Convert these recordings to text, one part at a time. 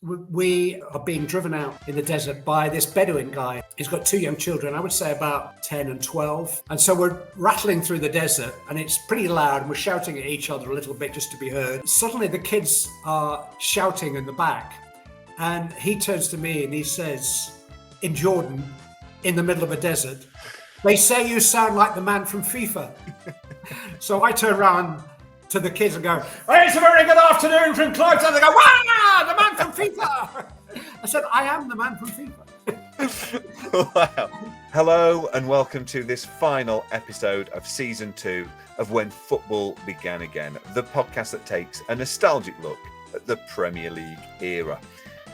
we are being driven out in the desert by this Bedouin guy. He's got two young children, I would say about 10 and 12. And so we're rattling through the desert and it's pretty loud and we're shouting at each other a little bit just to be heard. Suddenly the kids are shouting in the back and he turns to me and he says, in Jordan, in the middle of a desert, "They say you sound like the man from FIFA." So I turn around to the kids and go, "Hey, it's a very good afternoon from Clive Tyldesley." They go, "Wow, the man from FIFA." I said, "I am the man from FIFA." Wow. Hello and welcome to this final episode of season 2 of When Football Began Again, the podcast that takes a nostalgic look at the Premier League era.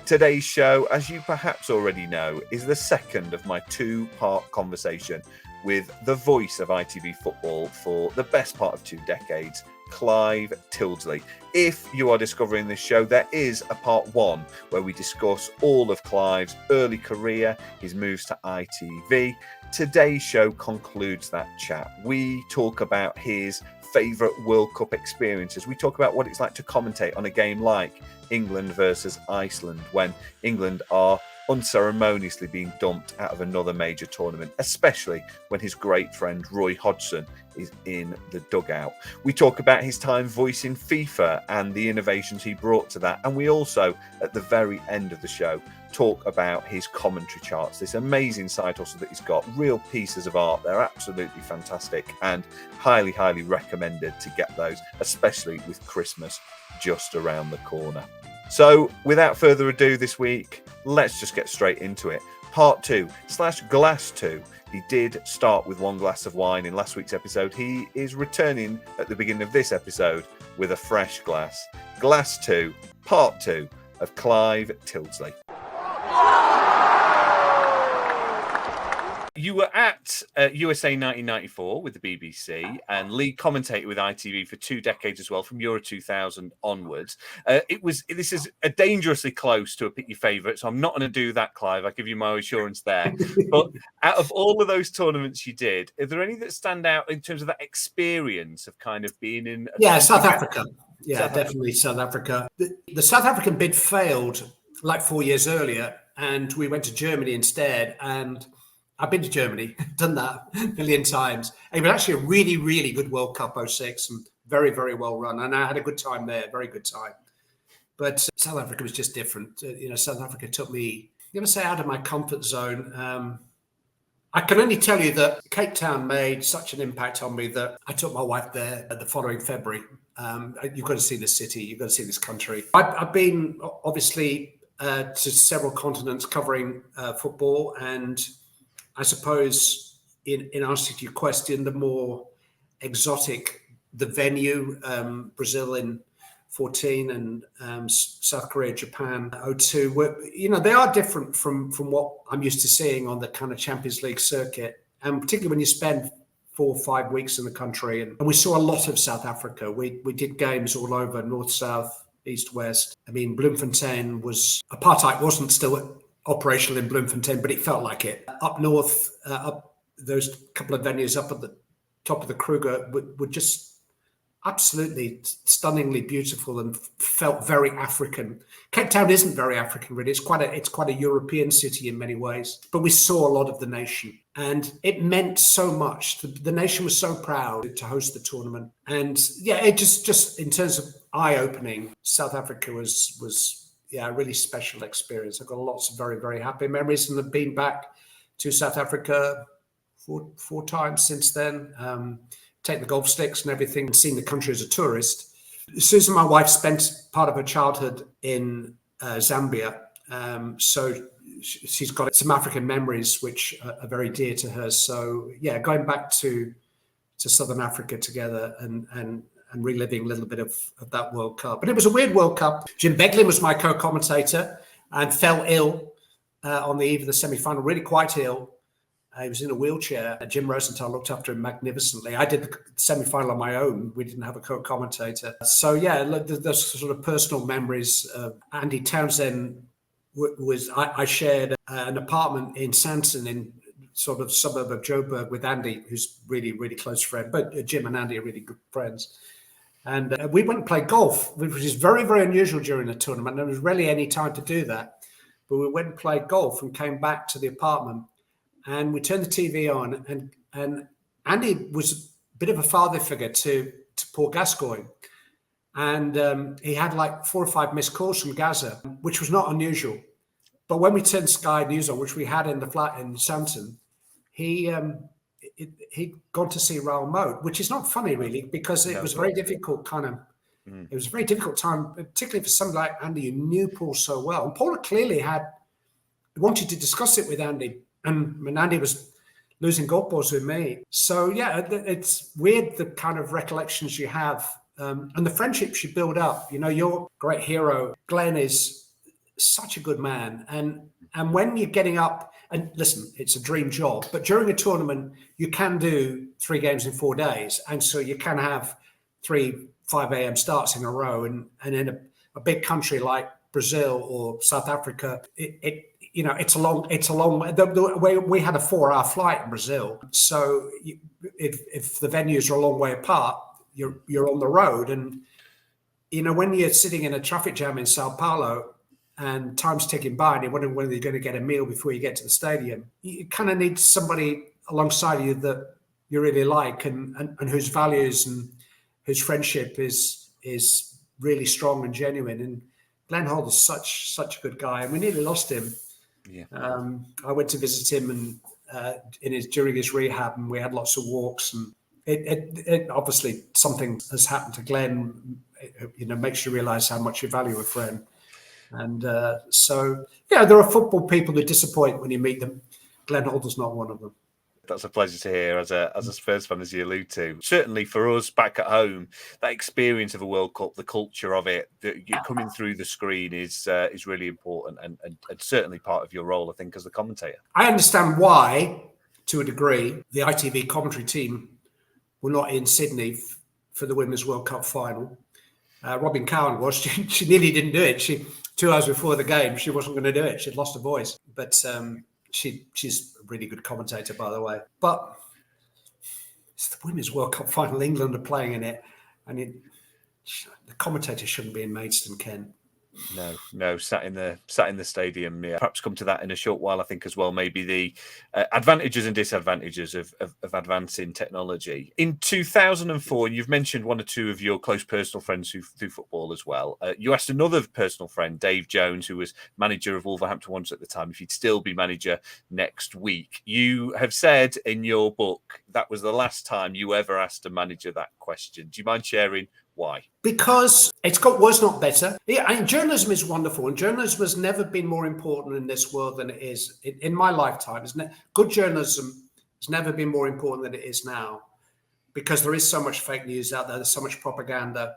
Today's show, as you perhaps already know, is the second of my 2-part conversation with the voice of ITV football for the best part of 2 decades, Clive Tyldesley. If you are discovering this show, there is a part 1 where we discuss all of Clive's early career, his moves to ITV. Today's show concludes that chat. We talk about his favourite World Cup experiences. We talk about what it's like to commentate on a game like England versus Iceland, when England are unceremoniously being dumped out of another major tournament, especially when his great friend Roy Hodgson is in the dugout. We talk about his time voicing FIFA and the innovations he brought to that. And we also, at the very end of the show, talk about his commentary charts, this amazing side hustle that he's got, real pieces of art. They're absolutely fantastic and highly, highly recommended to get those, especially with Christmas just around the corner. So without further ado this week, let's just get straight into it. Part 2/glass 2. He did start with 1 glass of wine in last week's episode. He is returning at the beginning of this episode with a fresh glass. Glass 2, Part 2 of Clive Tyldesley. You were at USA 1994 with the BBC and lead commentator with ITV for 2 decades as well, from Euro 2000 onwards. This is a dangerously close to a pick your favourite, so I'm not going to do that, Clive. I give you my assurance there. But out of all of those tournaments you did, are there any that stand out in terms of that experience of kind of being in? South Africa. Definitely South Africa. The South African bid failed like 4 years earlier, and we went to Germany instead. And I've been to Germany, done that a million times. It was actually a really, really good World Cup 06 and very, very well run. And I had a good time there, very good time. But South Africa was just different. South Africa took me, I'm going to say, out of my comfort zone. I can only tell you that Cape Town made such an impact on me that I took my wife there the following February. You've got to see this city. You've got to see this country. I've been, obviously, to several continents covering football, and I suppose in answer to your question, the more exotic the venue, Brazil in 14 and South Korea, Japan 02, they are different from what I'm used to seeing on the kind of Champions League circuit, and particularly when you spend 4 or 5 weeks in the country. And we saw a lot of South Africa. We did games all over, north, south, east, west. I mean, Bloemfontein apartheid wasn't still operational in Bloemfontein, but it felt like it. Up north, up those couple of venues up at the top of the Kruger were just absolutely stunningly beautiful and felt very African. Cape Town isn't very African, really. It's quite a European city in many ways. But we saw a lot of the nation, and it meant so much. The nation was so proud to host the tournament, and it just in terms of eye-opening, South Africa was a really special experience. I've got lots of very, very happy memories, and I've been back to South Africa four times since then. Take the golf sticks and everything, and seen the country as a tourist. Susan, my wife, spent part of her childhood in Zambia, so she's got some African memories which are very dear to her. So going back to Southern Africa together and reliving a little bit of that World Cup. But it was a weird World Cup. Jim Beglin was my co-commentator and fell ill on the eve of the semi-final, really quite ill. He was in a wheelchair. Jim Rosenthal looked after him magnificently. I did the semi-final on my own. We didn't have a co-commentator. So, those sort of personal memories. Andy Townsend I shared an apartment in Sanson, in sort of suburb of Joburg, with Andy, who's really, really close friend. But Jim and Andy are really good friends. And we went and played golf, which is very, very unusual during the tournament. There was rarely any time to do that. But we went and played golf and came back to the apartment, and we turned the TV on, and Andy was a bit of a father figure to poor Gascoigne. And he had like 4 or 5 missed calls from Gaza, which was not unusual. But when we turned Sky News on, which we had in the flat in Southampton, he'd gone to see Raoul Moat, which is not funny really, because it was very difficult it was a very difficult time, particularly for somebody like Andy who knew Paul so well. And Paul clearly wanted to discuss it with Andy, and Andy was losing golf balls with me. So yeah, it's weird the kind of recollections you have and the friendships you build up. You know, your great hero, Glenn, is such a good man. And when you're getting up, and listen, it's a dream job, but during a tournament, you can do 3 games in 4 days. And so you can have 5 a.m. starts in a row. And in a big country like Brazil or South Africa, it's a long way. The way we had a 4-hour flight in Brazil. So if the venues are a long way apart, you're on the road. And, you know, when you're sitting in a traffic jam in Sao Paulo and time's ticking by and you're wondering whether you're going to get a meal before you get to the stadium, you kind of need somebody alongside you that you really like and whose values and whose friendship is really strong and genuine. And Glenn Holt is such a good guy, and we nearly lost him. Yeah. I went to visit him and during his rehab, and we had lots of walks. And it obviously something has happened to Glenn. You know, makes you realise how much you value a friend. And so yeah, there are football people who disappoint when you meet them. Glenn Holt is not one of them. That's a pleasure to hear as a Spurs fan, as you allude to. Certainly for us back at home, that experience of a World Cup, the culture of it, coming through the screen is really important and certainly part of your role, I think, as the commentator. I understand why, to a degree, the ITV commentary team were not in Sydney for the Women's World Cup final. Robin Cowan was. She nearly didn't do it. 2 hours before the game, she wasn't going to do it. She'd lost her voice. But she's a really good commentator, by the way. But it's the Women's World Cup final. England are playing in it. And the commentator shouldn't be in Maidstone, Ken. No, sat in the stadium. Yeah. Perhaps come to that in a short while, I think, as well. Maybe the advantages and disadvantages of advancing technology. In 2004, and you've mentioned 1 or 2 of your close personal friends who do football as well. You asked another personal friend, Dave Jones, who was manager of Wolverhampton Wanderers at the time, if he'd still be manager next week. You have said in your book that was the last time you ever asked a manager that question. Do you mind sharing why? Because it's got worse, not better. Yeah, I mean, journalism is wonderful, and journalism has never been more important in this world than it is in my lifetime. Good journalism has never been more important than it is now, because there is so much fake news out there. There's so much propaganda.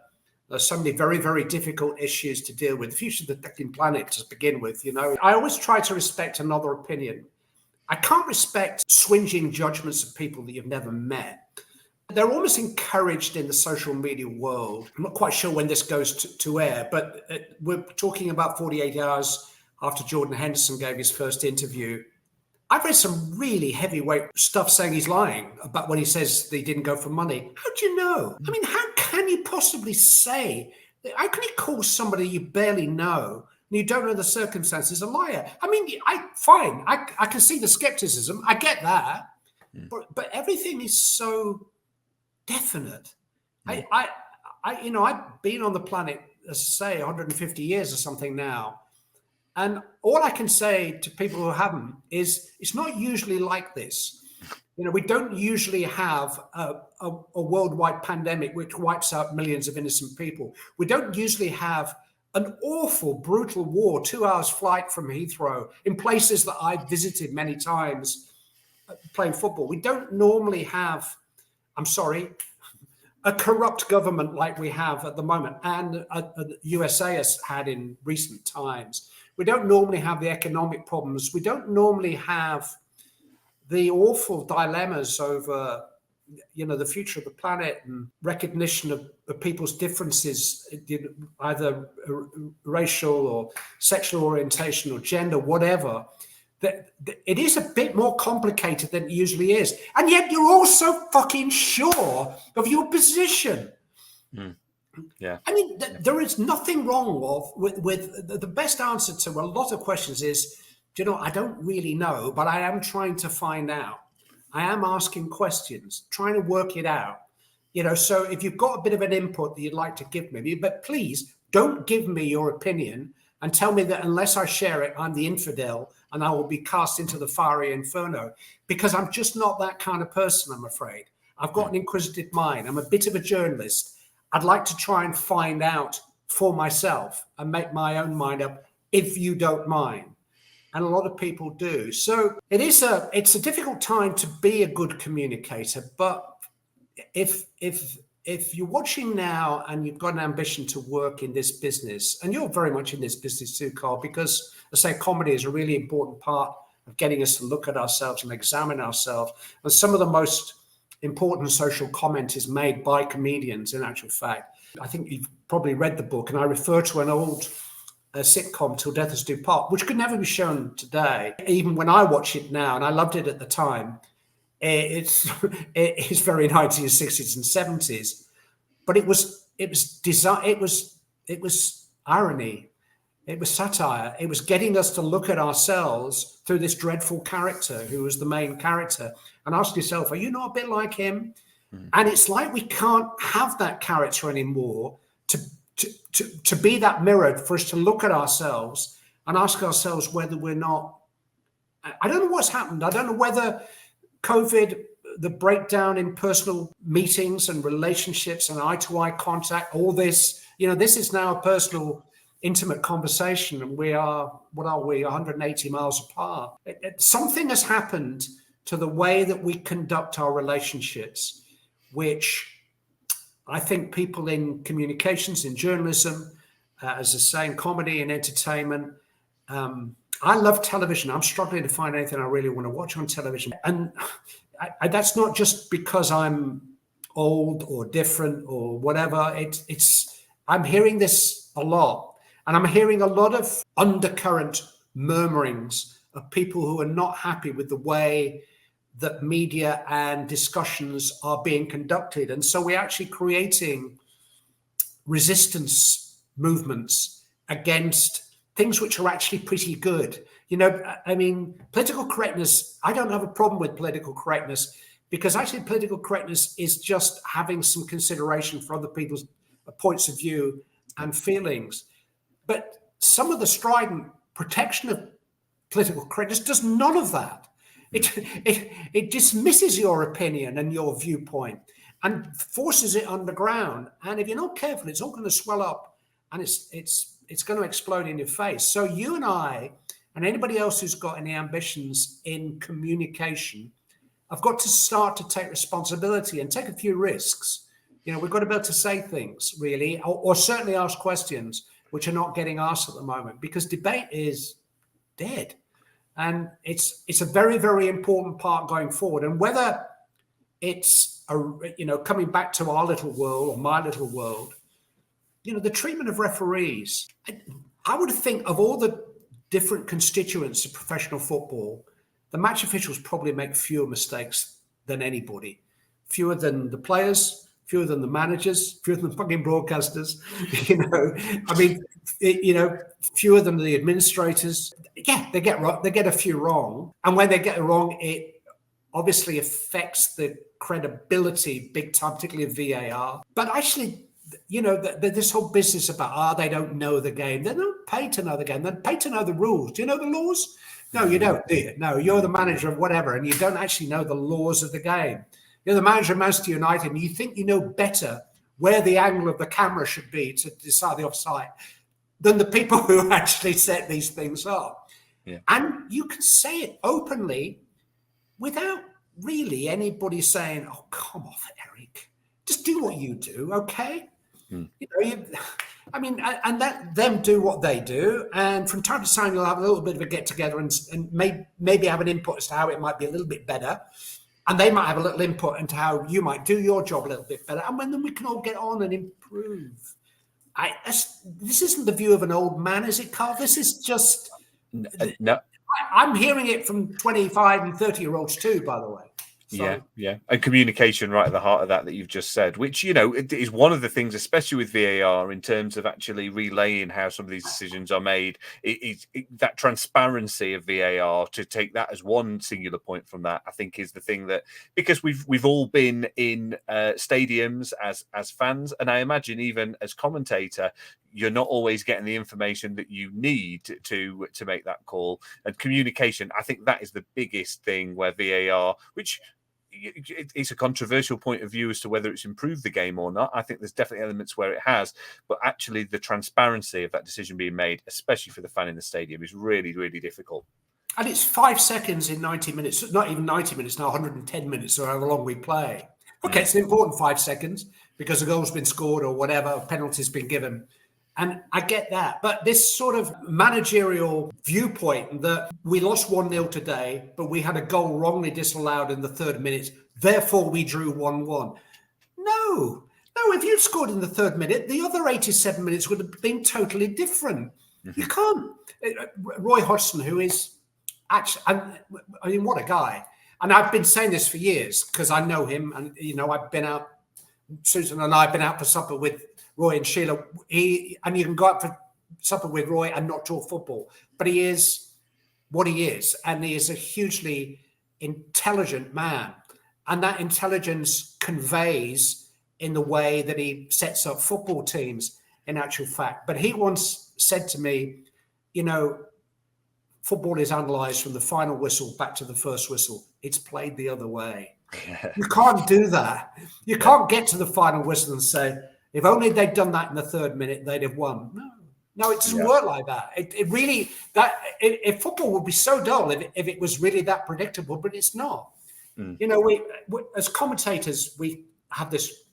There's so many very, very difficult issues to deal with. The future of the fucking planet to begin with. You know, I always try to respect another opinion. I can't respect swinging judgments of people that you've never met. They're almost encouraged in the social media world. I'm not quite sure when this goes to air, but we're talking about 48 hours after Jordan Henderson gave his first interview. I've read some really heavyweight stuff saying he's lying about when he says that he didn't go for money. How do you know? I mean, how can you possibly say, how can you call somebody you barely know and you don't know the circumstances a liar? I mean, I can see the skepticism. I get that. But everything is so definite. I've been on the planet, as I say, 150 years or something now. And all I can say to people who haven't is it's not usually like this. You know, we don't usually have a worldwide pandemic which wipes out millions of innocent people. We don't usually have an awful, brutal war, 2 hours flight from Heathrow in places that I've visited many times playing football. We don't normally have, I'm sorry, a corrupt government like we have at the moment and the USA has had in recent times. We don't normally have the economic problems. We don't normally have the awful dilemmas over, you know, the future of the planet and recognition of people's differences, either racial or sexual orientation or gender, whatever. It is a bit more complicated than it usually is. And yet you're all so fucking sure of your position. Yeah. I mean, there is nothing wrong with the best answer to a lot of questions is, I don't really know, but I am trying to find out. I am asking questions, trying to work it out. So if you've got a bit of an input that you'd like to give me, but please don't give me your opinion and tell me that unless I share it, I'm the infidel and I will be cast into the fiery inferno, because I'm just not that kind of person, I'm afraid. I've got an inquisitive mind. I'm a bit of a journalist. I'd like to try and find out for myself and make my own mind up, if you don't mind. And a lot of people do. So it's a difficult time to be a good communicator. But if you're watching now and you've got an ambition to work in this business, and you're very much in this business too, Carl, because I say comedy is a really important part of getting us to look at ourselves and examine ourselves. And some of the most important social comment is made by comedians, in actual fact. I think you've probably read the book, and I refer to an old sitcom, Till Death Us Do Part, which could never be shown today. Even when I watch it now, and I loved it at the time, it's very 1960s and 70s, but it was irony. It was satire. It was getting us to look at ourselves through this dreadful character who was the main character and ask yourself, are you not a bit like him? Mm. And it's like we can't have that character anymore to be that mirror for us to look at ourselves and ask ourselves whether we're not. I don't know what's happened. I don't know whether COVID, the breakdown in personal meetings and relationships and eye-to-eye contact, all this, this is now a personal, intimate conversation, and we are, 180 miles apart. Something has happened to the way that we conduct our relationships, which I think people in communications, in journalism, as I say, in comedy and entertainment, I love television. I'm struggling to find anything I really want to watch on television. And that's not just because I'm old or different or whatever. I'm hearing this a lot. And I'm hearing a lot of undercurrent murmurings of people who are not happy with the way that media and discussions are being conducted. And so we're actually creating resistance movements against things which are actually pretty good. Political correctness, I don't have a problem with political correctness, because actually political correctness is just having some consideration for other people's points of view and feelings. But some of the strident protection of political correctness does none of that. It dismisses your opinion and your viewpoint and forces it underground. And if you're not careful, it's all going to swell up and it's going to explode in your face. So you and I, and anybody else who's got any ambitions in communication, have got to start to take responsibility and take a few risks. We've got to be able to say things, really, or certainly ask questions which are not getting asked at the moment, because debate is dead. And it's a very, very important part going forward. And whether it's, coming back to our little world or my little world, the treatment of referees, I would think of all the different constituents of professional football, the match officials probably make fewer mistakes than anybody, fewer than the players, fewer than the managers, fewer than the fucking broadcasters, fewer than the administrators. Yeah, they get a few wrong. And when they get it wrong, it obviously affects the credibility big time, particularly of VAR. But actually, this whole business about, they don't know the game. They're not paid to know the game. They're paid to know the rules. Do you know the laws? No, you don't, do you? No, you're the manager of whatever, and you don't actually know the laws of the game. You're the manager of Manchester United, and you think you know better where the angle of the camera should be to decide the offside than the people who actually set these things up. Yeah. And you can say it openly without really anybody saying, oh, come off it, Eric. Just do what you do, okay? And let them do what they do. And from time to time, you'll have a little bit of a get-together and maybe have an input as to how it might be a little bit better. And they might have a little input into how you might do your job a little bit better. And then we can all get on and improve. This isn't the view of an old man, is it, Carl? This is just... No. I'm hearing it from 25 and 30-year-olds too, by the way. Yeah, yeah. And communication right at the heart of that you've just said, which, it is one of the things, especially with VAR, in terms of actually relaying how some of these decisions are made. That transparency of VAR, to take that as one singular point from that, I think is the thing that, because we've all been in stadiums as fans, and I imagine even as commentator, you're not always getting the information that you need to make that call. And communication, I think that is the biggest thing where VAR, which it's a controversial point of view as to whether it's improved the game or not. I think there's definitely elements where it has, but actually the transparency of that decision being made, especially for the fan in the stadium, is really, really difficult. And it's 5 seconds in 90 minutes, not even 90 minutes now, 110 minutes or however long we play. Okay, it's an important 5 seconds because a goal's been scored or whatever, a penalty's been given. And I get that. But this sort of managerial viewpoint that we lost 1-0 today, but we had a goal wrongly disallowed in the 3rd minute, therefore we drew 1-1. No, if you'd scored in the 3rd minute, the other 87 minutes would have been totally different. Mm-hmm. You can't. Roy Hodgson, who is actually, I mean, what a guy. And I've been saying this for years because I know him. And, I've been out, Susan and I have been out for supper with Roy and Sheila, and you can go out for supper with Roy and not talk football, but he is what he is, and he is a hugely intelligent man, and that intelligence conveys in the way that he sets up football teams, in actual fact. But he once said to me, football is analysed from the final whistle back to the first whistle. It's played the other way. You can't do that. You can't get to the final whistle and say, if only they'd done that in the 3rd minute, they'd have won. No, it doesn't work like that. It really, if football would be so dull if it was really that predictable, but it's not. We as commentators, we have this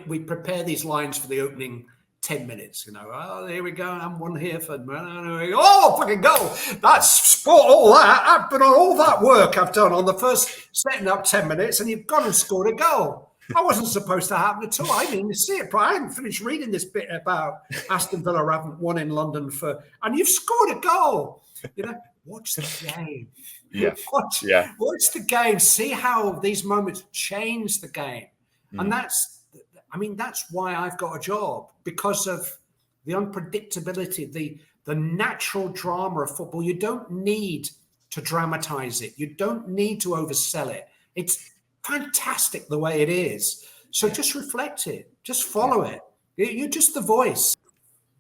we prepare these lines for the opening 10 minutes. Oh, here we go. I'm one here for, fucking go. That's sport, all that. I've been on all that work I've done on the first setting up 10 minutes, and you've gone and scored a goal. I wasn't supposed to happen at all. I didn't even see it, but I hadn't finished reading this bit about Aston Villa haven't won in London and you've scored a goal. Watch the game. Yeah. Watch the game. See how these moments change the game. And that's why I've got a job, because of the unpredictability, the natural drama of football. You don't need to dramatize it. You don't need to oversell it. It's fantastic the way it is. So just reflect it. Just follow it. You're just the voice.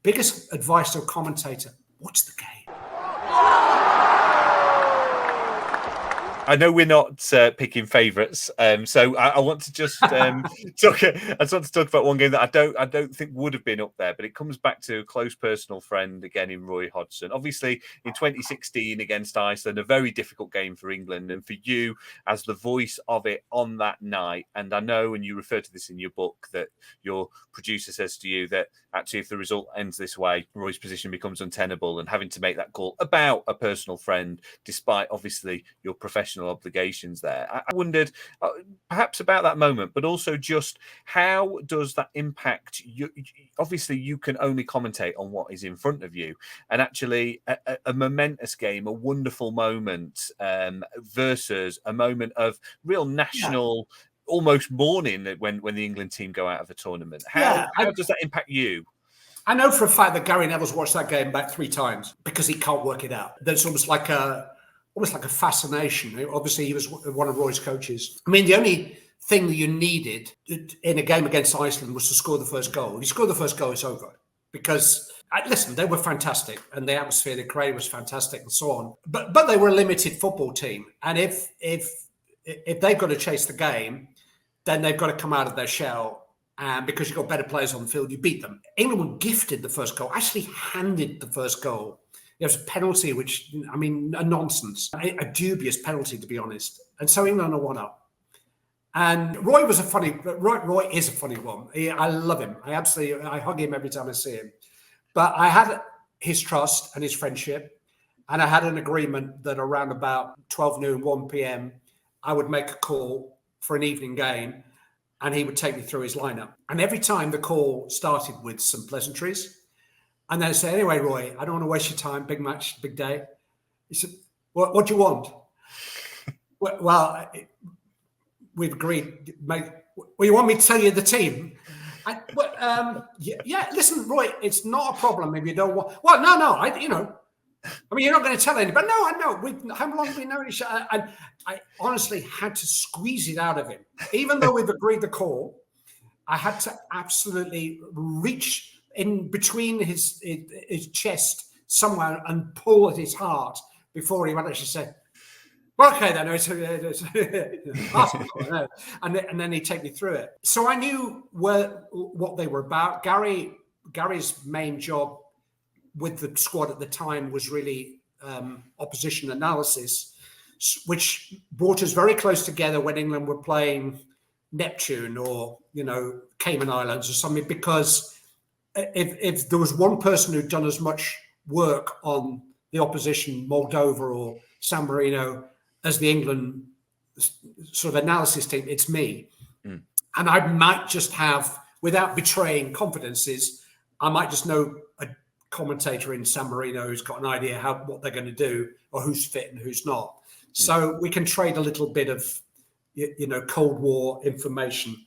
Biggest advice to a commentator: watch the game. I know we're not picking favourites, so I want to just talk. I just want to talk about one game that I don't think would have been up there, but it comes back to a close personal friend again in Roy Hodgson. Obviously, in 2016 against Iceland, a very difficult game for England, and for you as the voice of it on that night. And I know, and you refer to this in your book, that your producer says to you that actually, if the result ends this way, Roy's position becomes untenable, and having to make that call about a personal friend, despite obviously your professional obligations there. I wondered perhaps about that moment, but also just how does that impact you? Obviously, you can only commentate on what is in front of you, and actually a momentous game, a wonderful moment versus a moment of real national almost mourning when the England team go out of the tournament. How does that impact you? I know for a fact that Gary Neville's watched that game about 3 times because he can't work it out. There's almost like a fascination. Obviously, he was one of Roy's coaches. I mean, the only thing that you needed in a game against Iceland was to score the first goal. If you score the first goal, it's over. Because, listen, they were fantastic, and the atmosphere they created was fantastic, and so on. But they were a limited football team, and if they've got to chase the game, then they've got to come out of their shell. And because you've got better players on the field, you beat them. England were gifted the first goal, actually handed the first goal. There was a penalty, which, I mean, a nonsense, a dubious penalty, to be honest. And so England are 1-up. And Roy is a funny one. I love him. I hug him every time I see him. But I had his trust and his friendship. And I had an agreement that around about 12 noon, 1 p.m., I would make a call for an evening game, and he would take me through his lineup. And every time the call started with some pleasantries, and then I say, anyway, Roy, I don't want to waste your time. Big match, big day. He said, what do you want? Well, we've agreed, mate. Well, you want me to tell you the team? Yeah. Listen, Roy, it's not a problem if you don't want. Well, no. I mean, you're not going to tell anybody. No, I know. How long have we known each other? And I honestly had to squeeze it out of him, even though we've agreed the call. I had to absolutely reach in between his chest somewhere and pull at his heart before he would actually say, well, okay, then. And then he'd take me through it. So I knew what they were about. Gary's main job with the squad at the time was really opposition analysis, which brought us very close together when England were playing Neptune or, Cayman Islands or something, because if there was one person who'd done as much work on the opposition, Moldova or San Marino, as the England sort of analysis team, it's me. And I might just have, without betraying confidences, I might just know a commentator in San Marino who's got an idea what they're going to do or who's fit and who's not. So we can trade a little bit of, Cold War information.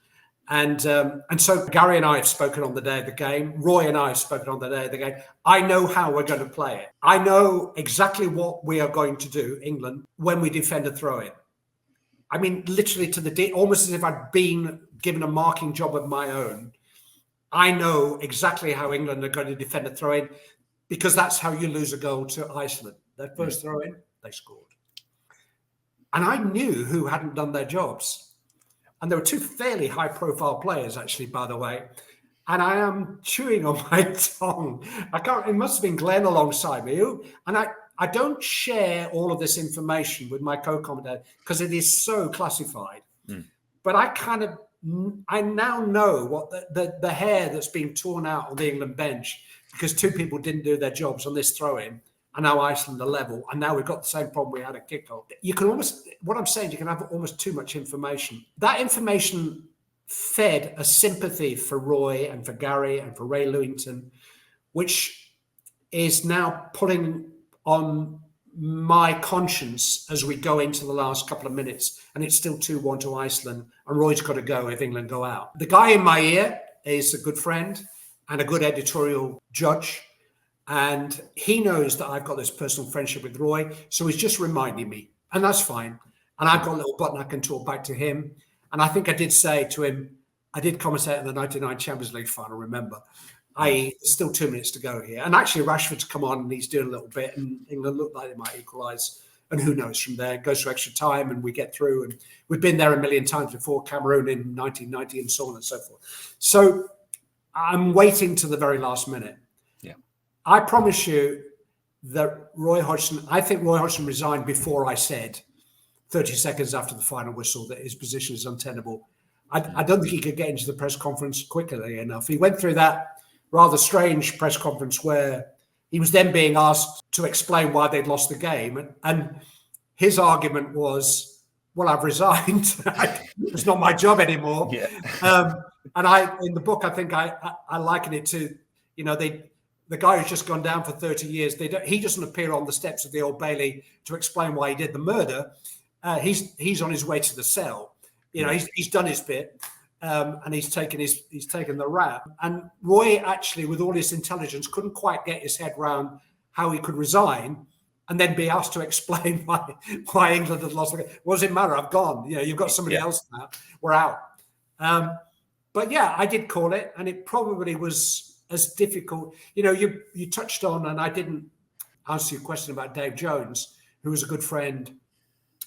And so Gary and I have spoken on the day of the game. Roy and I have spoken on the day of the game. I know how we're going to play it. I know exactly what we are going to do, England, when we defend a throw-in. I mean, literally to the almost as if I'd been given a marking job of my own. I know exactly how England are going to defend a throw-in, because that's how you lose a goal to Iceland. Their first throw-in, they scored. And I knew who hadn't done their jobs. And there were two fairly high-profile players, actually, by the way. And I am chewing on my tongue. It must have been Glenn alongside me. And I don't share all of this information with my co-commentator because it is so classified. But I now know what the hair that's being torn out on the England bench because two people didn't do their jobs on this throw-in. And now Iceland are level, and now we've got the same problem we had at kickoff. You can what I'm saying, you can have almost too much information. That information fed a sympathy for Roy and for Gary and for Ray Lewington, which is now pulling on my conscience as we go into the last couple of minutes, and it's still 2-1 to Iceland, and Roy's got to go if England go out. The guy in my ear is a good friend and a good editorial judge. And he knows that I've got this personal friendship with Roy. So he's just reminding me, and that's fine. And I've got a little button I can talk back to him. And I think I did say to him, I did commentate on the 99 Champions League final, remember. There's still 2 minutes to go here. And actually Rashford's come on and he's doing a little bit and England look like they might equalise. And who knows from there? It goes to extra time and we get through. And we've been there a million times before, Cameroon in 1990 and so on and so forth. So I'm waiting to the very last minute. I promise you that I think Roy Hodgson resigned before I said 30 seconds after the final whistle that his position is untenable. I don't think he could get into the press conference quickly enough. He went through that rather strange press conference where he was then being asked to explain why they'd lost the game. And his argument was, well, I've resigned. It's not my job anymore. And in the book, I think I liken it to, the guy who's just gone down for 30 years, he doesn't appear on the steps of the Old Bailey to explain why he did the murder. He's on his way to the cell. He's done his bit, and he's taken the rap. And Roy actually, with all his intelligence, couldn't quite get his head around how he could resign and then be asked to explain why England had lost the game. What does it matter? I've gone. You've got somebody else now. We're out. But yeah, I did call it, and it probably was as difficult. You touched on, and I didn't answer your question about Dave Jones, who was a good friend,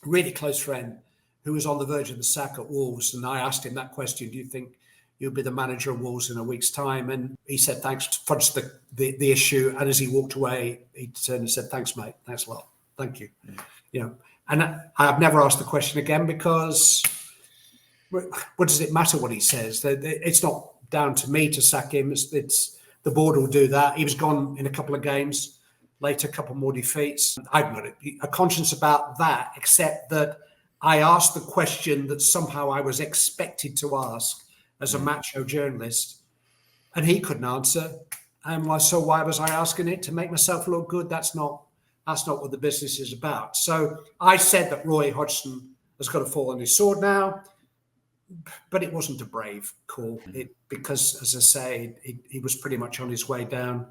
really close friend, who was on the verge of the sack at Wolves. And I asked him that question, do you think you'll be the manager of Wolves in a week's time? And he said, thanks, fudged the issue. And as he walked away, he turned and said, thanks, mate. Thanks a lot. Thank you. And I've never asked the question again because what does it matter what he says? It's not down to me to sack him. It's the board will do that. He was gone in a couple of games, later a couple more defeats. I've got a conscience about that, except that I asked the question that somehow I was expected to ask as a macho journalist, and he couldn't answer. And so why was I asking it? To make myself look good? That's not what the business is about. So I said that Roy Hodgson has got to fall on his sword now. but it wasn't a brave call. Because, as I say, he was pretty much on his way down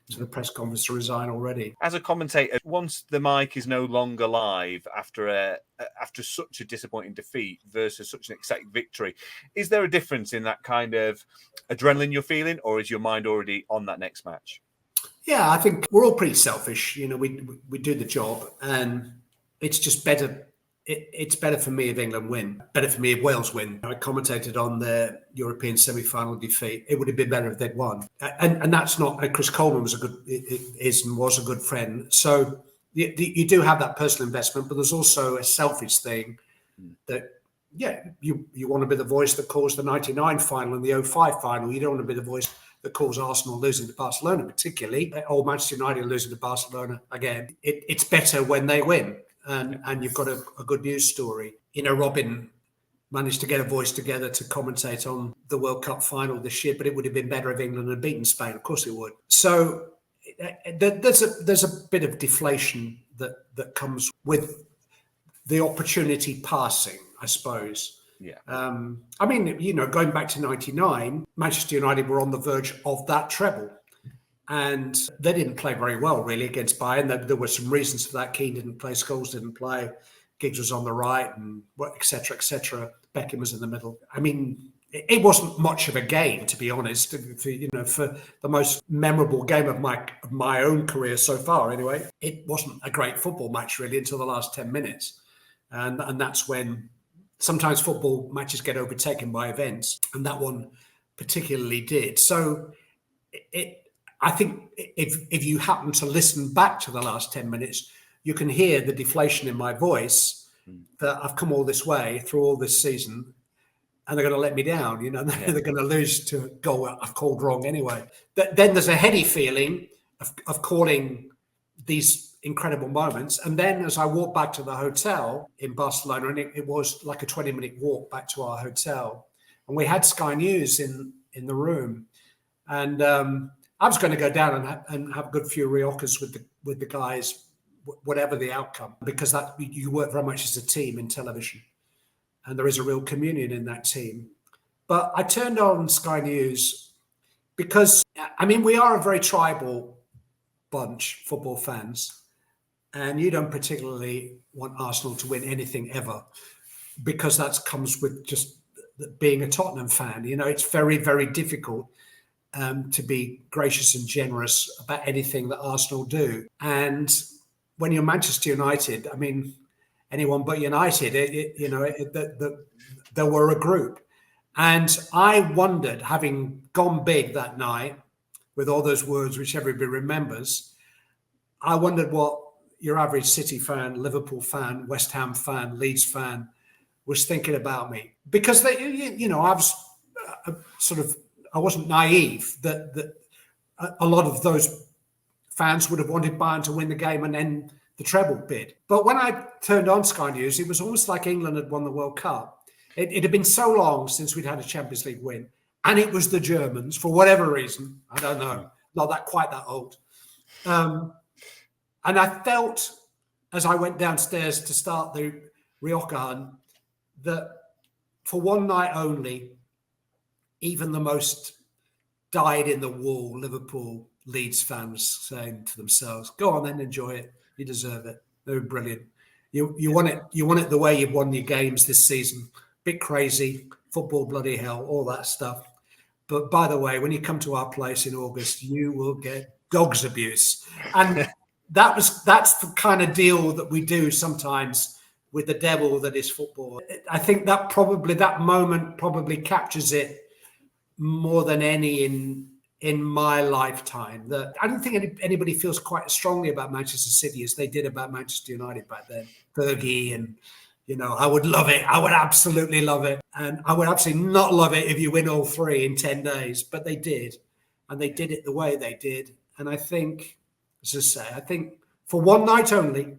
to the press conference to resign already. As a commentator, once the mic is no longer live after such a disappointing defeat versus such an exciting victory, is there a difference in that kind of adrenaline you're feeling, or is your mind already on that next match? Yeah, I think we're all pretty selfish. We do the job, and it's just better. It's better for me if England win. Better for me if Wales win. I commentated on their European semi-final defeat. It would have been better if they'd won. And that's not. Chris Coleman was a good friend. So you do have that personal investment, but there's also a selfish thing that you want to be the voice that calls the '99 final and the '05 final. You don't want to be the voice that calls Arsenal losing to Barcelona, particularly, or Manchester United losing to Barcelona again. It's better when they win. And you've got a good news story. Robin managed to get a voice together to commentate on the World Cup final this year, but it would have been better if England had beaten Spain. Of course it would. So there's a bit of deflation that comes with the opportunity passing, I suppose. Yeah. Going back to '99, Manchester United were on the verge of that treble. And they didn't play very well, really, against Bayern. There were some reasons for that. Keane didn't play, Scholes didn't play, Giggs was on the right, and et cetera, et cetera. Beckham was in the middle. I mean, it wasn't much of a game, to be honest, for the most memorable game of my own career so far, anyway. It wasn't a great football match, really, until the last 10 minutes. And that's when sometimes football matches get overtaken by events, and that one particularly did. So I think if you happen to listen back to the last 10 minutes, you can hear the deflation in my voice that I've come all this way through all this season and they're going to let me down. They're going to lose to a goal I've called wrong anyway. Then there's a heady feeling of calling these incredible moments. And then as I walked back to the hotel in Barcelona, and it was like a 20-minute walk back to our hotel, and we had Sky News in the room. And I was going to go down and have a good few Riocas with the guys, whatever the outcome, because that you work very much as a team in television, and there is a real communion in that team. But I turned on Sky News because, we are a very tribal bunch, football fans, and you don't particularly want Arsenal to win anything ever, because that comes with just being a Tottenham fan. It's very, very difficult to be gracious and generous about anything that Arsenal do. And when you're Manchester United, anyone but United, there were a group. And I wondered, having gone big that night with all those words which everybody remembers, I wondered what your average City fan, Liverpool fan, West Ham fan, Leeds fan was thinking about me. Because I wasn't naive that a lot of those fans would have wanted Bayern to win the game and then the treble bid. But when I turned on Sky News, it was almost like England had won the World Cup. It had been so long since we'd had a Champions League win. And it was the Germans, for whatever reason. I don't know. Not quite that old. And I felt, as I went downstairs to start the Rioja hunt, that for one night only, even the most dyed-in-the-wool Liverpool Leeds fans saying to themselves, "Go on then, enjoy it. You deserve it. They're brilliant. You want it. You want it the way you've won your games this season. Bit crazy, football, bloody hell, all that stuff. But by the way, when you come to our place in August, you will get dog's abuse." And that's the kind of deal that we do sometimes with the devil that is football. I think that moment probably captures it more than any in my lifetime. That I don't think anybody feels quite as strongly about Manchester City as they did about Manchester United back then. Fergie and, I would love it. I would absolutely love it. And I would absolutely not love it if you win all three in 10 days. But they did. And they did it the way they did. And I think, as I say, for one night only,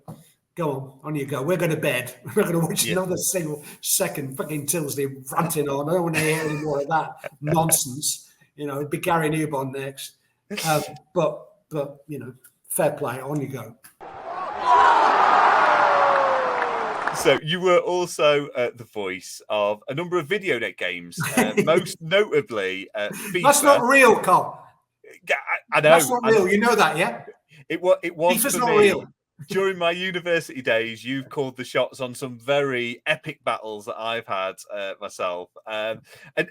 go on you go. We're going to bed. We're not going to watch another single second fucking Tyldesley ranting on. I don't want to hear any more of that nonsense. It'd be Gary Newbon next. But fair play. On you go. So you were also the voice of a number of video net games, most notably FIFA. That's not real, Carl. I know. That's not real. You know that, yeah? It was FIFA's for not me. real. During my university days, you've called the shots on some very epic battles that I've had myself. And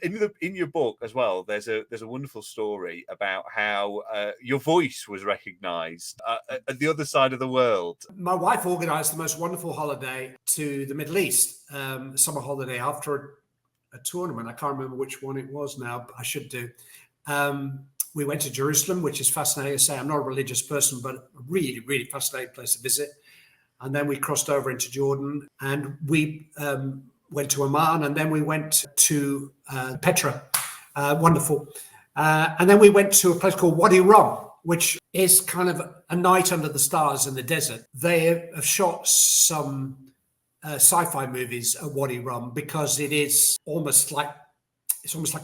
in your book as well, there's a wonderful story about how your voice was recognised at the other side of the world. My wife organised the most wonderful holiday to the Middle East, summer holiday after a tournament. I can't remember which one it was now, but I should do. We went to Jerusalem, which is fascinating. I say I'm not a religious person, but a really, really fascinating place to visit. And then we crossed over into Jordan, and we went to Amman, and then we went to Petra. Wonderful. And then we went to a place called Wadi Rum, which is kind of a night under the stars in the desert. They have shot some sci-fi movies at Wadi Rum because it's almost like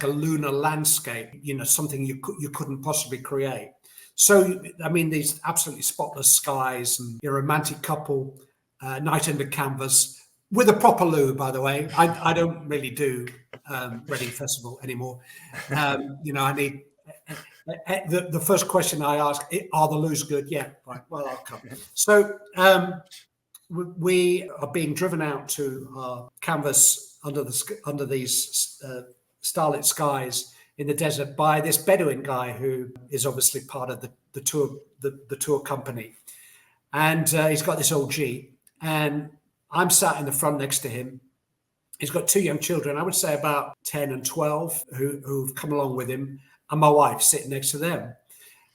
a lunar landscape, something you couldn't possibly create. So, I mean, these absolutely spotless skies and your romantic couple, night under canvas, with a proper loo, by the way. I don't really do Reading Festival anymore. I need... The first question I ask, are the loos good? Yeah, right, well, I'll come. So we are being driven out to our canvas under these starlit skies in the desert by this Bedouin guy who is obviously part of the tour company, and he's got this old Jeep, and I'm sat in the front next to him. He's got two young children, I would say about 10 and 12, who've come along with him, and my wife sitting next to them.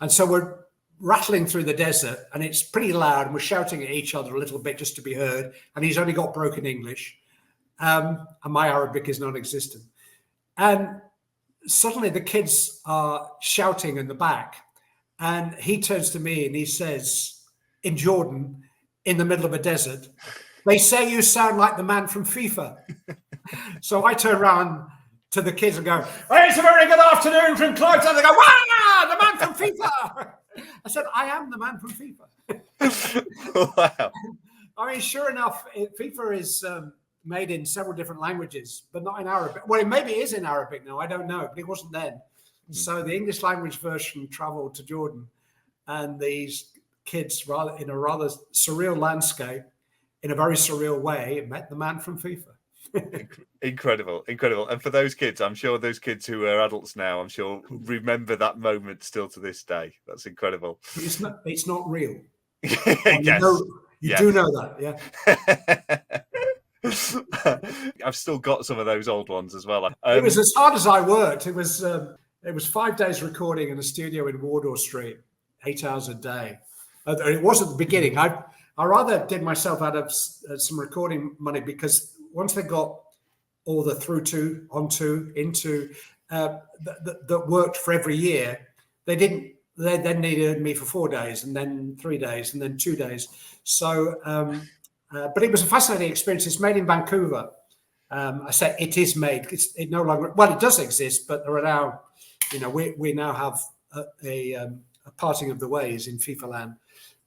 And so we're rattling through the desert, and it's pretty loud, and we're shouting at each other a little bit just to be heard, and he's only got broken English, and my Arabic is non-existent. And suddenly the kids are shouting in the back, and he turns to me and he says, in Jordan, in the middle of a desert, "They say you sound like the man from FIFA." So I turn around to the kids and go, "Hey, it's a very good afternoon from Clive Tyldesley." They go, "Wow, the man from FIFA." I said, "I am the man from FIFA." Wow. I mean, sure enough, FIFA is made in several different languages, but not in Arabic. Well, maybe it is in Arabic now. I don't know, but it wasn't then. So the English language version traveled to Jordan, and these kids, in a rather surreal landscape, in a very surreal way, met the man from FIFA. Incredible. And for those kids, I'm sure those kids who are adults now, I'm sure remember that moment still to this day. That's incredible. It's not real. Yes. You do know that, yeah. I've still got some of those old ones as well. It was as hard as I worked. It was 5 days recording in a studio in Wardour Street, 8 hours a day. It was at the beginning. I rather did myself out of some recording money, because once they got all the through to, onto, into that worked for every year, they then needed me for 4 days, and then 3 days, and then 2 days. So, but it was a fascinating experience. It's made in Vancouver. I say it is made. It no longer, well, it does exist, but there are now, we now have a parting of the ways in FIFA land.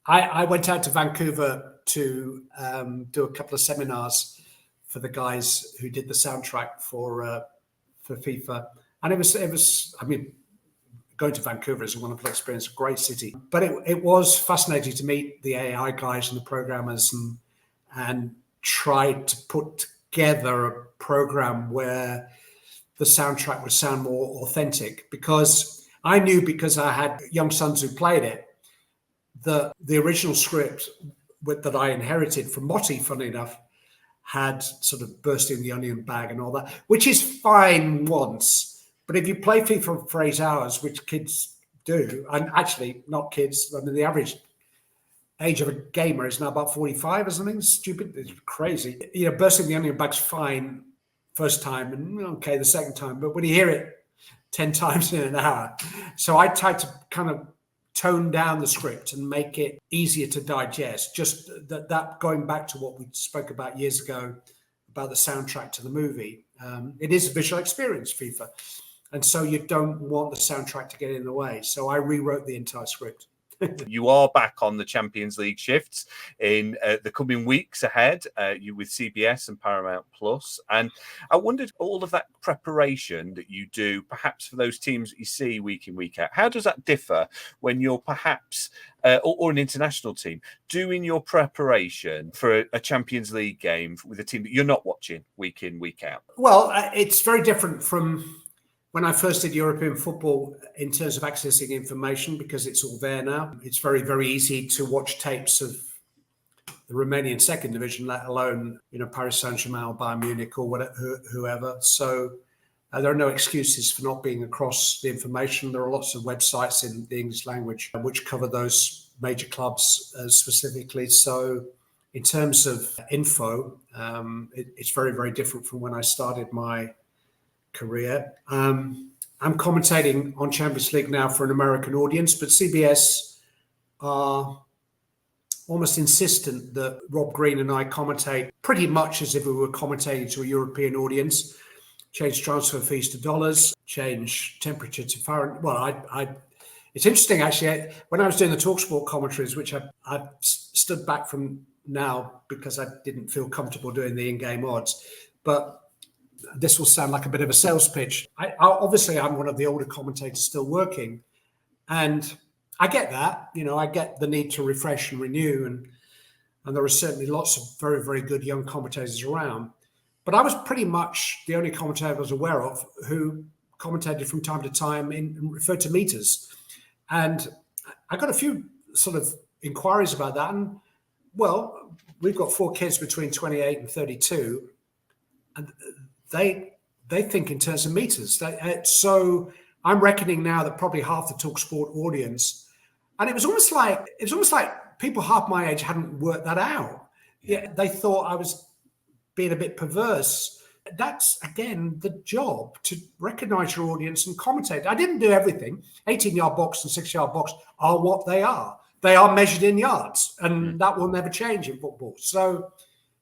I went out to Vancouver to do a couple of seminars for the guys who did the soundtrack for FIFA, and it was. I mean, going to Vancouver is a wonderful experience, a great city. But it was fascinating to meet the AI guys and the programmers and try to put together a program where the soundtrack would sound more authentic, because I knew, because I had young sons who played it, the original script that I inherited from Motti, funny enough, had sort of bursting the onion bag and all that, which is fine once. But if you play FIFA for 8 hours, which kids do, and actually not kids, I mean, the average age of a gamer is now about 45 or something stupid. It's crazy. Bursting the onion bag's fine first time, and okay the second time, but when you hear it 10 times in an hour. So I tried to kind of tone down the script and make it easier to digest. Just that going back to what we spoke about years ago about the soundtrack to the movie. It is a visual experience, FIFA. And so you don't want the soundtrack to get in the way. So I rewrote the entire script. You are back on the Champions League shifts in the coming weeks ahead, you with CBS and Paramount Plus. And I wondered, all of that preparation that you do, perhaps for those teams that you see week in, week out, how does that differ when you're perhaps, or an international team, doing your preparation for a Champions League game with a team that you're not watching week in, week out? Well, it's very different from when I first did European football in terms of accessing information, because it's all there now. It's very, very easy to watch tapes of the Romanian second division, let alone, Paris Saint-Germain or Bayern Munich or whatever, whoever. So there are no excuses for not being across the information. There are lots of websites in the English language which cover those major clubs specifically. So in terms of info, it's very, very different from when I started my career. I'm commentating on Champions League now for an American audience, but CBS are almost insistent that Rob Green and I commentate pretty much as if we were commentating to a European audience. Change transfer fees to dollars, change temperature to Fahrenheit. Well, it's interesting actually. When I was doing the TalkSport commentaries, which I stood back from now because I didn't feel comfortable doing the in-game odds, but this will sound like a bit of a sales pitch. Obviously, I'm one of the older commentators still working, and I get that. I get the need to refresh and renew, and there are certainly lots of very, very good young commentators around. But I was pretty much the only commentator I was aware of who commentated from time to time and referred to meters. And I got a few sort of inquiries about that. And, well, we've got 4 kids between 28 and 32, and they think in terms of meters. So I'm reckoning now that probably half the TalkSport audience, and it was almost like people half my age hadn't worked that out. Yeah, they thought I was being a bit perverse. That's, again, the job, to recognize your audience and commentate. I didn't do everything. 18-yard box and 6-yard box are what they are. They are measured in yards, and that will never change in football. So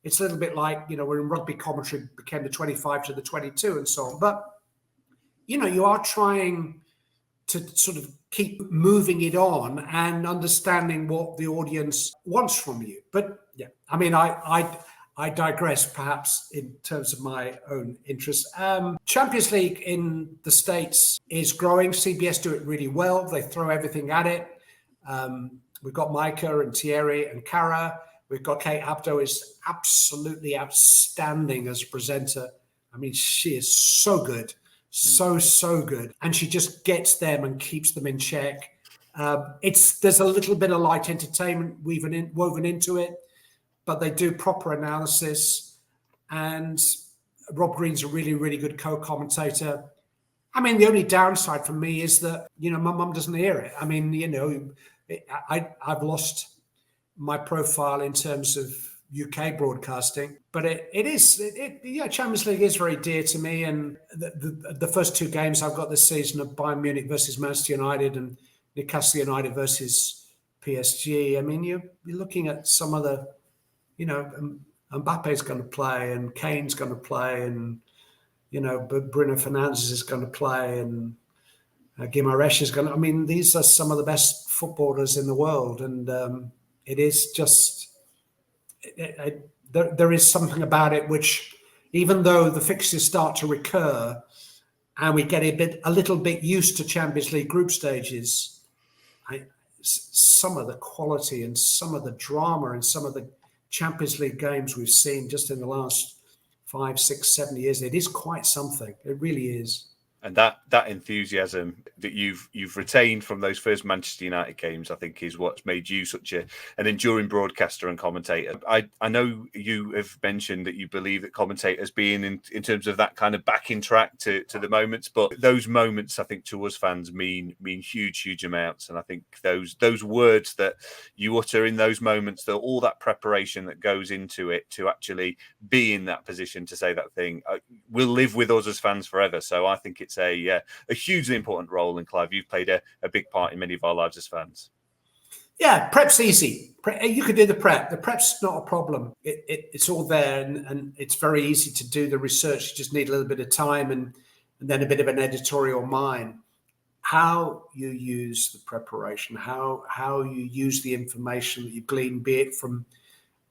it's a little bit like, when rugby commentary became the 25 to the 22 and so on. But, you are trying to sort of keep moving it on and understanding what the audience wants from you. But, yeah, I mean, I digress perhaps in terms of my own interest. Champions League in the States is growing. CBS do it really well. They throw everything at it. We've got Micah and Thierry and Cara. We've got Kate Abdo, is absolutely outstanding as a presenter. I mean, she is so good, so good. And she just gets them and keeps them in check. There's a little bit of light entertainment woven into it, but they do proper analysis. And Rob Green's a really, really good co-commentator. I mean, the only downside for me is that, my mum doesn't hear it. I mean, I've lost my profile in terms of UK broadcasting, but Champions League is very dear to me. And the first 2 games I've got this season of Bayern Munich versus Manchester United and Newcastle United versus PSG. I mean, you're looking at some of the, Mbappe's going to play and Kane's going to play and, Bruno Fernandes is going to play and Guimaraes is going to. I mean, these are some of the best footballers in the world, and it is just there is something about it which, even though the fixtures start to recur and we get a little bit used to Champions League group stages, some of the quality and some of the drama and some of the Champions League games we've seen just in the last 5, 6, 7 years, it is quite something. It really is. And that enthusiasm that you've retained from those first Manchester United games, I think, is what's made you such an enduring broadcaster and commentator. I know you have mentioned that you believe that commentators being in terms of that kind of backing track to the moments, but those moments, I think, to us fans mean huge amounts. And I think those words that you utter in those moments, all that preparation that goes into it to actually be in that position to say that thing, will live with us as fans forever. So I think it's a hugely important role, and Clive, you've played a big part in many of our lives as fans. Yeah, prep's easy. You could do the prep. The prep's not a problem. It's all there, and it's very easy to do the research. You just need a little bit of time and then a bit of an editorial mind. how you use the preparation, how you use the information that you glean, be it from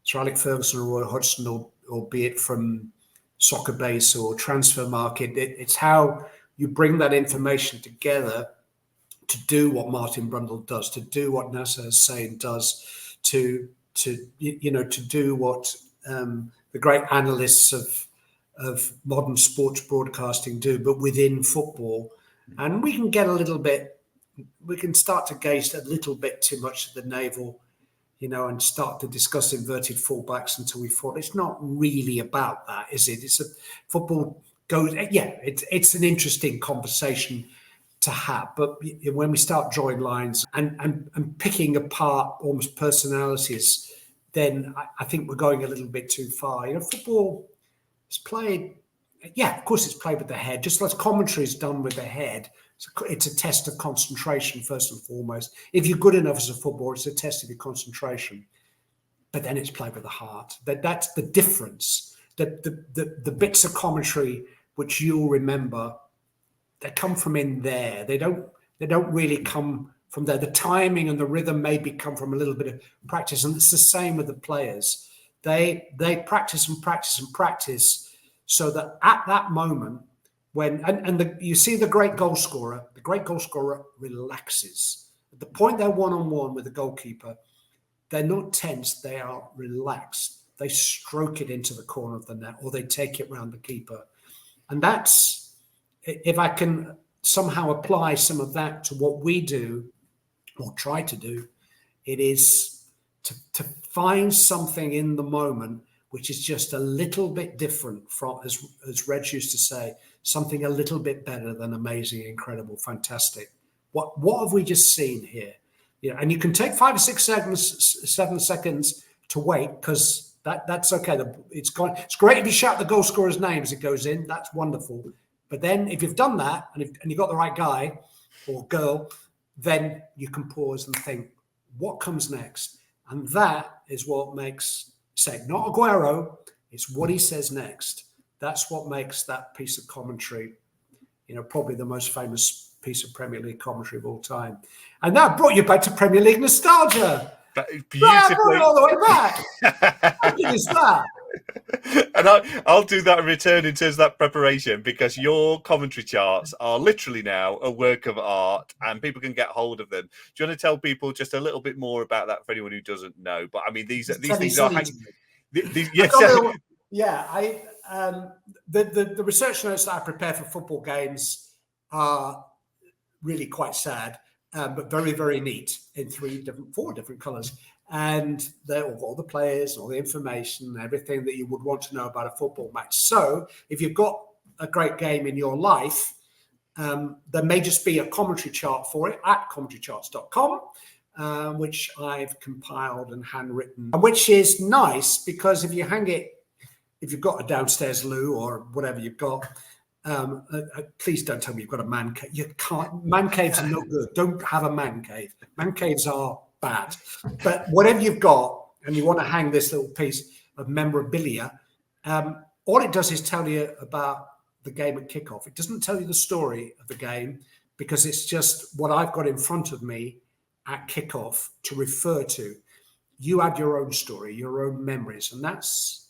Sir Alex Ferguson or Roy Hodgson, or be it from Soccer Base or Transfer Market. It's how you bring that information together to do what Martin Brundle does, to do what Nasser Hussain does, to do what the great analysts of modern sports broadcasting do, but within football. And we can start to gaze a little bit too much at the navel, and start to discuss inverted fullbacks until we fall. It's not really about that, is it? Football goes, it's an interesting conversation to have, but when we start drawing lines and picking apart almost personalities, then I think we're going a little bit too far. Football is played, of course it's played with the head, just as commentary is done with the head. It's a test of concentration, first and foremost. If you're good enough as a footballer, it's a test of your concentration. But then it's played with the heart. That's the difference. The bits of commentary which you'll remember, they come from in there. They don't really come from there. The timing and the rhythm maybe come from a little bit of practice. And it's the same with the players. They practice and practice and practice so that at that moment, you see the great goal scorer relaxes. At the point they're one-on-one with the goalkeeper, they're not tense, they are relaxed. They stroke it into the corner of the net, or they take it round the keeper. And that's, if I can somehow apply some of that to what we do, or try to do, it is to find something in the moment which is just a little bit different from, as Reg used to say, something a little bit better than amazing, incredible, fantastic. What have we just seen here? And you can take 5 or 6 seconds, 7 seconds to wait, because that's okay. It's great if you shout the goal scorer's name as it goes in. That's wonderful. But then if you've done that and you've got the right guy or girl, then you can pause and think, what comes next? And that is what makes, say, not Aguero, it's what he says next. That's what makes that piece of commentary, probably the most famous piece of Premier League commentary of all time. And that brought you back to Premier League nostalgia. Beautifully. Right, I brought it all the way back. How good is that? And I'll do that in return in terms of that preparation, because your commentary charts are literally now a work of art and people can get hold of them. Do you want to tell people just a little bit more about that for anyone who doesn't know? But I mean, these things are... Yes. The research notes that I prepare for football games are really quite sad, but very, very neat in 4 different colours. And they're all the players, all the information, everything that you would want to know about a football match. So if you've got a great game in your life, there may just be a commentary chart for it at commentarycharts.com, which I've compiled and handwritten, which is nice because if you've got a downstairs loo or whatever you've got, please don't tell me you've got a man cave. You can't. Man caves are no good. Don't have a man cave. Man caves are bad. But whatever you've got, and you want to hang this little piece of memorabilia, all it does is tell you about the game at kickoff. It doesn't tell you the story of the game because it's just what I've got in front of me at kickoff to refer to. You add your own story, your own memories, and that's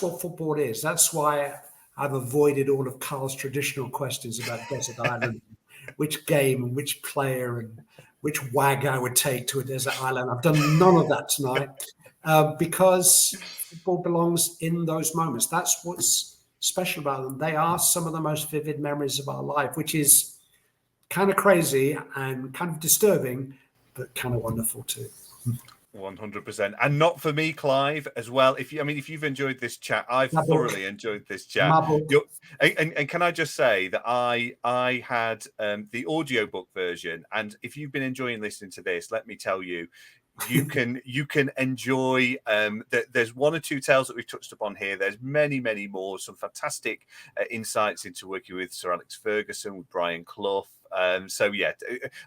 what football is. That's why I've avoided all of Carl's traditional questions about desert island, which game and which player and which wag I would take to a desert island. I've done none of that tonight because football belongs in those moments. That's what's special about them. They are some of the most vivid memories of our life, which is kind of crazy and kind of disturbing, but kind of wonderful too. 100%. And not for me, Clive, as well. If you've enjoyed this chat, I've thoroughly enjoyed this chat. And can I just say that I had the audiobook version, and if you've been enjoying listening to this, let me tell you, you can enjoy there's 1 or 2 tales that we've touched upon here. There's many more, some fantastic insights into working with Sir Alex Ferguson, with Brian Clough.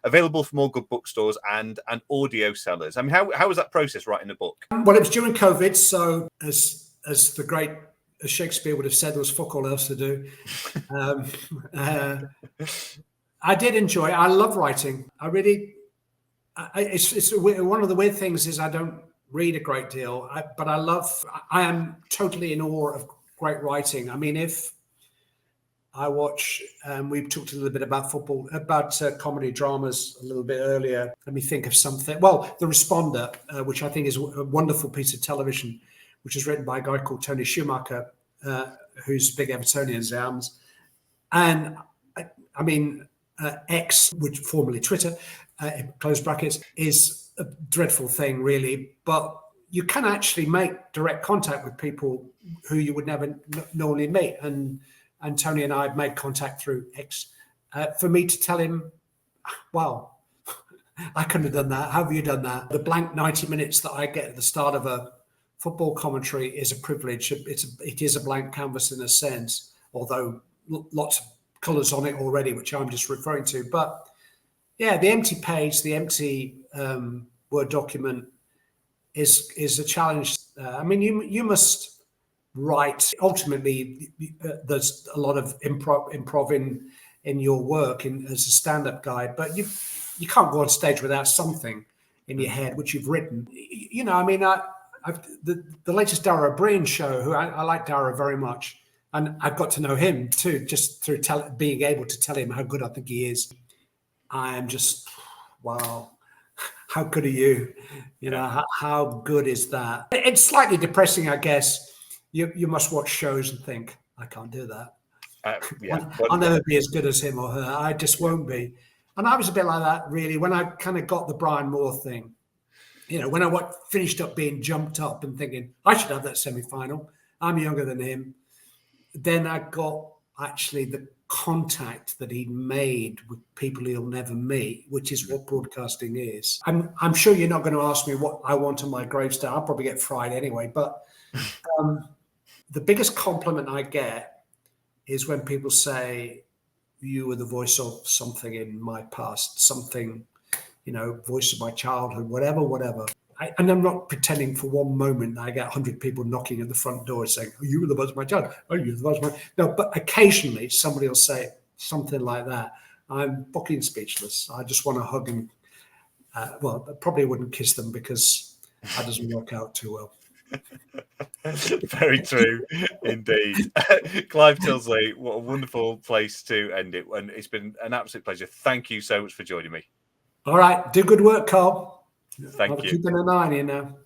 Available from all good bookstores and audio sellers. I mean, how was that process writing the book? Well, it was during COVID, so as the great Shakespeare would have said, there was fuck all else to do. I did enjoy it. I love writing. I really, it's one of the weird things is I don't read a great deal, but I am totally in awe of great writing. I mean, if I watch, we talked a little bit about football, about comedy dramas a little bit earlier. Let me think of something. Well, The Responder, which I think is a wonderful piece of television, which is written by a guy called Tony Schumacher, who's a big Evertonian, Zams. And I mean, X, which formerly Twitter, in close brackets, is a dreadful thing, really. But you can actually make direct contact with people who you would never normally meet. And Tony and I have made contact through X. For me to tell him, wow, I couldn't have done that. How have you done that? The blank 90 minutes that I get at the start of a football commentary is a privilege. It is a blank canvas in a sense, although lots of colours on it already, which I'm just referring to. But yeah, the empty page, the empty Word document is a challenge. I mean, you must write. Ultimately, there's a lot of improv in your work as a stand-up guy, but you can't go on stage without something in your head which you've written. You know, I mean, the latest Dara O'Brien show, who I like Dara very much, and I've got to know him too, just through being able to tell him how good I think he is. I am just, wow, how good are you? You know, how good is that? It's slightly depressing, I guess. You must watch shows and think, I can't do that. I'll never be as good as him or her. I just won't be. And I was a bit like that, really, when I kind of got the Brian Moore thing. You know, when I finished up being jumped up and thinking, I should have that semi-final. I'm younger than him. Then I got actually the contact that he'd made with people he'll never meet, which is what broadcasting is. I'm sure you're not going to ask me what I want on my gravestone. I'll probably get fried anyway. But the biggest compliment I get is when people say, you were the voice of something in my past, something, you know, voice of my childhood, whatever. And I'm not pretending for one moment that I get 100 people knocking at the front door saying, oh, you were the voice of my childhood. Oh, you were the voice of my... No, but occasionally somebody will say something like that. I'm fucking speechless. I just want to hug and, well, I probably wouldn't kiss them because that doesn't work out too well. Very true indeed. Clive Tyldesley, what a wonderful place to end it. And it's been an absolute pleasure. Thank you so much for joining me. All right. Do good work, Carl. Thank you. Keeping an eye on you now.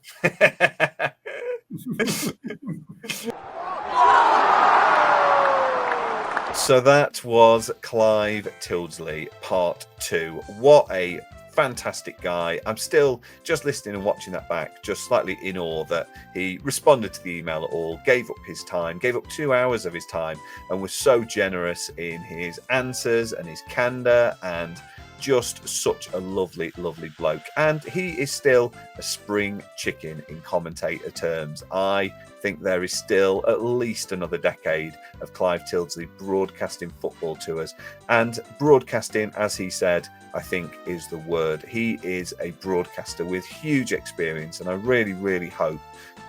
So that was Clive Tyldesley, part 2. What a fantastic guy. I'm still just listening and watching that back, just slightly in awe that he responded to the email at all, gave up his time, gave up 2 hours of his time, and was so generous in his answers and his candor, and just such a lovely bloke. And he is still a spring chicken in commentator terms. I think there is still at least another decade of Clive Tyldesley broadcasting football to us. And broadcasting, as he said, I think is the word. He is a broadcaster with huge experience, and I really hope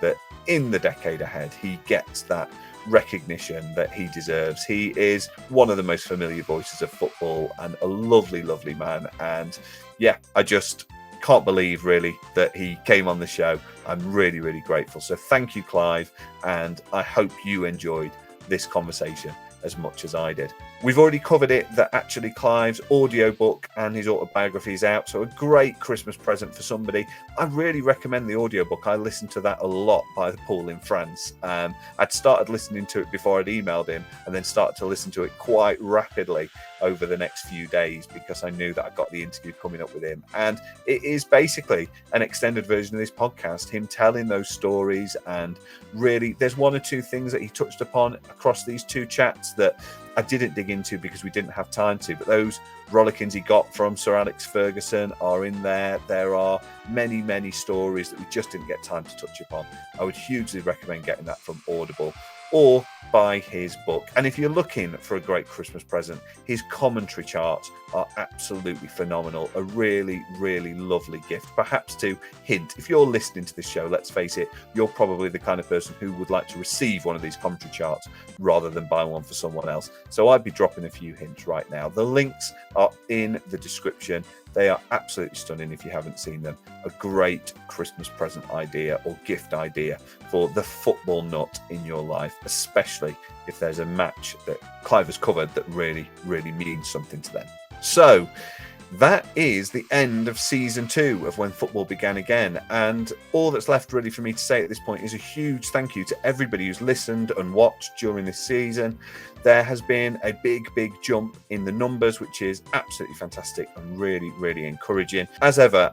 that in the decade ahead he gets that recognition that he deserves. He is one of the most familiar voices of football and a lovely man. And yeah, I just can't believe really that he came on the show. I'm really grateful. So thank you, Clive, and I hope you enjoyed this conversation as much as I did. We've already covered it, that actually Clive's audiobook and his autobiography is out, so a great Christmas present for somebody. I really recommend the audiobook. I listened to that a lot by the pool in France. I'd started listening to it before I'd emailed him, and then started to listen to it quite rapidly over the next few days because I knew that I got the interview coming up with him. And it is basically an extended version of this podcast, him telling those stories. And really, there's 1 or 2 things that he touched upon across these 2 chats that I didn't dig into because we didn't have time to, but those rollickings he got from Sir Alex Ferguson are in there. There are many stories that we just didn't get time to touch upon. I would hugely recommend getting that from Audible. or buy his book. And if you're looking for a great Christmas present, his commentary charts are absolutely phenomenal. A really, really lovely gift. Perhaps to hint, if you're listening to this show, let's face it, you're probably the kind of person who would like to receive one of these commentary charts rather than buy one for someone else. So I'd be dropping a few hints right now. The links are in the description. They are absolutely stunning if you haven't seen them. A great Christmas present idea or gift idea for the football nut in your life, especially if there's a match that Clive has covered that really, really means something to them. So that is the end of season 2 of When Football Began Again. And all that's left really for me to say at this point is a huge thank you to everybody who's listened and watched during this season. There has been a big jump in the numbers, which is absolutely fantastic and really, really encouraging. As ever,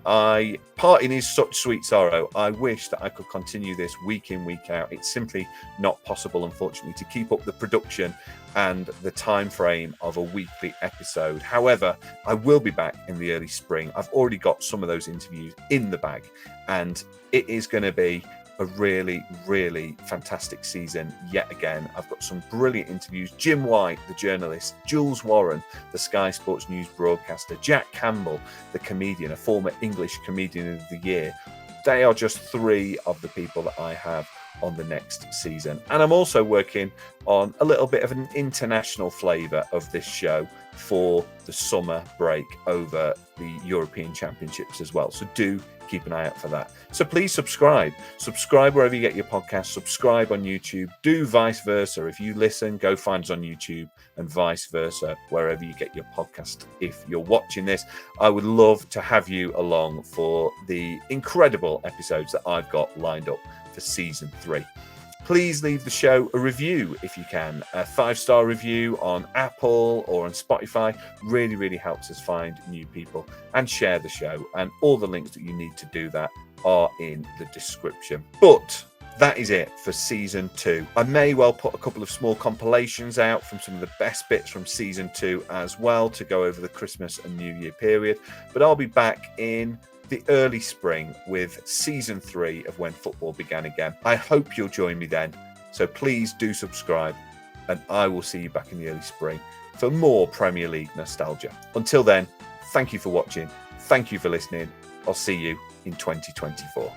parting is such sweet sorrow. I wish that I could continue this week in, week out. It's simply not possible, unfortunately, to keep up the production and the time frame of a weekly episode. However, I will be back in the early spring. I've already got some of those interviews in the bag, and it is going to be a really, really fantastic season yet again. I've got some brilliant interviews. Jim White, the journalist, Jules Warren, the Sky Sports News broadcaster, Jack Campbell, the comedian, a former English Comedian of the Year. They are just 3 of the people that I have on the next season. And I'm also working on a little bit of an international flavour of this show for the summer break over the European Championships as well. So do keep an eye out for that. So please subscribe wherever you get your podcasts. Subscribe on YouTube. Do vice versa. If you listen, go find us on YouTube, and vice versa wherever you get your podcast. If you're watching this, I would love to have you along for the incredible episodes that I've got lined up for season 3. Please leave the show a review if you can. A 5-star review on Apple or on Spotify really, really helps us find new people. And share the show. And all the links that you need to do that are in the description. But that is it for season 2. I may well put a couple of small compilations out from some of the best bits from season 2 as well to go over the Christmas and New Year period. But I'll be back in the early spring with season 3 of When Football Began Again. I hope you'll join me then. So please do subscribe, and I will see you back in the early spring for more Premier League nostalgia. Until then, thank you for watching. Thank you for listening. I'll see you in 2024.